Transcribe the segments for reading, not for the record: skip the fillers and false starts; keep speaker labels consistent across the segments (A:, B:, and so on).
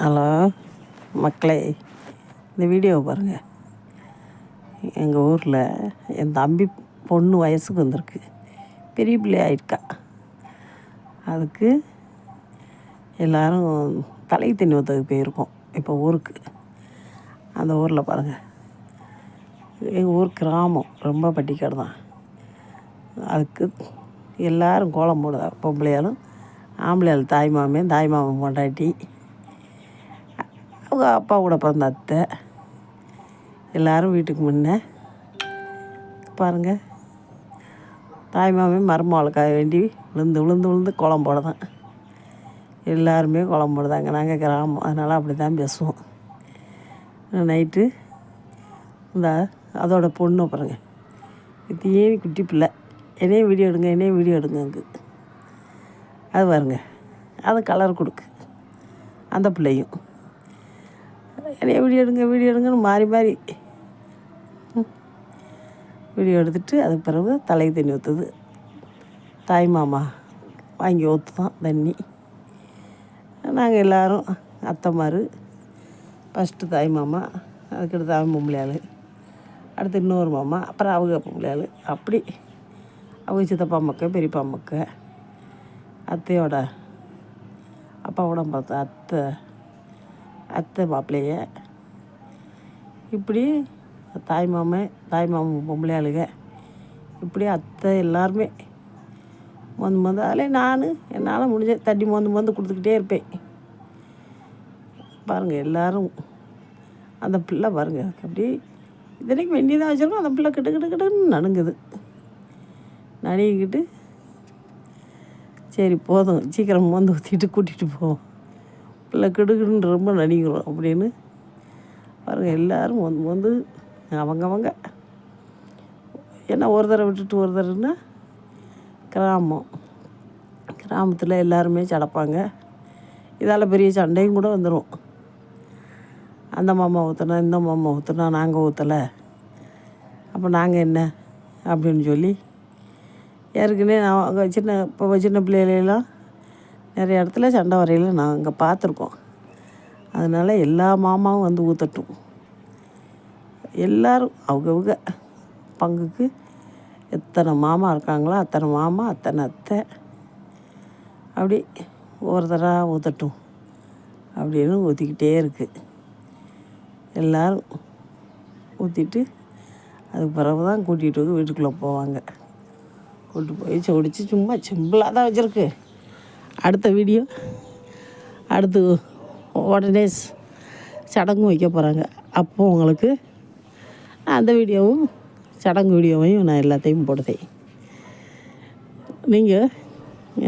A: Hello மக்களே, இந்த வீடியோவை பாருங்கள். எங்கள் ஊரில் என் தம்பி பொண்ணு வயசுக்கு வந்திருக்கு, பெரிய பிள்ளை ஆகிருக்கா. அதுக்கு எல்லோரும் தலை தண்ணி ஊற்றுறதுக்கு போயிருக்கோம் இப்போ ஊருக்கு. அந்த ஊரில் பாருங்கள், எங்கள் ஊர் கிராமம், ரொம்ப பட்டிக்காடு தான். அதுக்கு எல்லோரும் கோலம் போடுதா, பொம்பளையாலும் ஆம்பளையாலும், தாய்மாமன் பொண்டாட்டி, அவங்க அப்பா கூட பிறந்த அத்தை, எல்லோரும் வீட்டுக்கு முன்னே பாருங்கள். தாய்மாமன் மருமகளுக்காக வேண்டி விழுந்து கோலம் போட தான். எல்லாருமே கோலம் போடுதாங்க. நாங்கள் கிராமம், அதனால் அப்படி தான் பேசுவோம். நைட்டு இந்த அதோட பொண்ணு பாருங்கள், ஏன் குட்டி பிள்ளை, என்னையே வீடியோ எடுங்க அங்கே. அது பாருங்க, அது கலர் கொடுக்கு. அந்த பிள்ளையும் என்னைய வீடியோ எடுங்கன்னு மாறி வீடியோ எடுத்துகிட்டு அதுக்கு பிறகு தலை தண்ணி ஊற்றுது. தாய் மாமா வாங்கி ஊற்றுதான் தண்ணி. நாங்கள் எல்லோரும் அத்தைமாரு, ஃபஸ்ட்டு தாய் மாமா, அதுக்கடுத்து அவன் பொம்பளையாள், அடுத்து இன்னொரு மாமா, அப்புறம் அவங்க பொம்பளையாள், அப்படி அவங்க சித்தப்பா மக்கள், பெரியப்பா மக்கள், அத்தையோட அப்பாவோட பார்த்த அத்தை மாப்பிள்ளைய, இப்படி தாய் மாமன் பொம்பளையாளுங்க, இப்படி அத்தை எல்லாருமே மொந்து அதிலே நான் என்னால் முடிஞ்ச தண்ணி மொந்து கொடுத்துக்கிட்டே இருப்பேன். பாருங்கள் எல்லோரும். அந்த பிள்ளை பாருங்கள், அப்படி இத்தனைக்கு வெந்நி தான் வச்சுருக்கோம். அந்த பிள்ளை கிட்டுன்னு நடுங்குது. நடுங்கிக்கிட்டு சரி போதும், சீக்கிரம் மொந்து ஊற்றிட்டு கூட்டிகிட்டு போவோம், பிள்ளை கிடுக்குன்னு ரொம்ப நடிக்கிறோம் அப்படின்னு பாருங்கள். எல்லோரும் மொந்து அவங்க ஏன்னா ஒரு தடவை விட்டுட்டு ஒரு தடவைன்னா கிராமத்தில் எல்லாருமே சடப்பாங்க. இதால் பெரிய சண்டையும் கூட வந்துடும். அந்த மாமா ஊற்றினா, இந்த மாமா ஊற்றினா, நாங்கள் ஊற்றலை, அப்போ நாங்கள் என்ன அப்படின்னு சொல்லி ஏற்கனவே நான் அங்கே சின்ன பிள்ளைகளெல்லாம் நிறைய இடத்துல சண்டை வரையில் நான் அங்கே பார்த்துருக்கோம். அதனால் எல்லா மாமாவும் வந்து ஊற்றட்டும். எல்லோரும் அவங்க பங்குக்கு எத்தனை மாமா இருக்காங்களோ அத்தனை மாமா, அத்தனை அத்தை, அப்படி ஒருத்தராக ஊற்றட்டும் அப்படின்னு ஊற்றிக்கிட்டே இருக்குது. எல்லோரும் ஊற்றிட்டு அதுக்கு பிறகு தான் கூட்டிகிட்டு வீட்டுக்குள்ளே போவாங்க. கூட்டு போய் சொடிச்சு சும்மா சிம்பிளாக தான் வச்சுருக்கு. அடுத்த வீடியோ அடுத்து உடனே சடங்கு வைக்க போகிறாங்க. அப்போது உங்களுக்கு அந்த வீடியோவும் சடங்கு வீடியோவையும் நான் எல்லாத்தையும் போடுதேன். நீங்கள்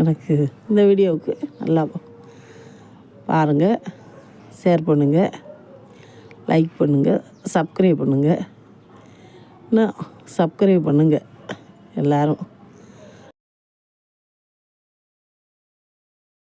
A: எனக்கு இந்த வீடியோவுக்கு நல்லா பாருங்கள், ஷேர் பண்ணுங்கள், லைக் பண்ணுங்கள், சப்ஸ்கிரைப் பண்ணுங்கள். இன்னும் சப்ஸ்கிரைப் பண்ணுங்கள் எல்லோரும்.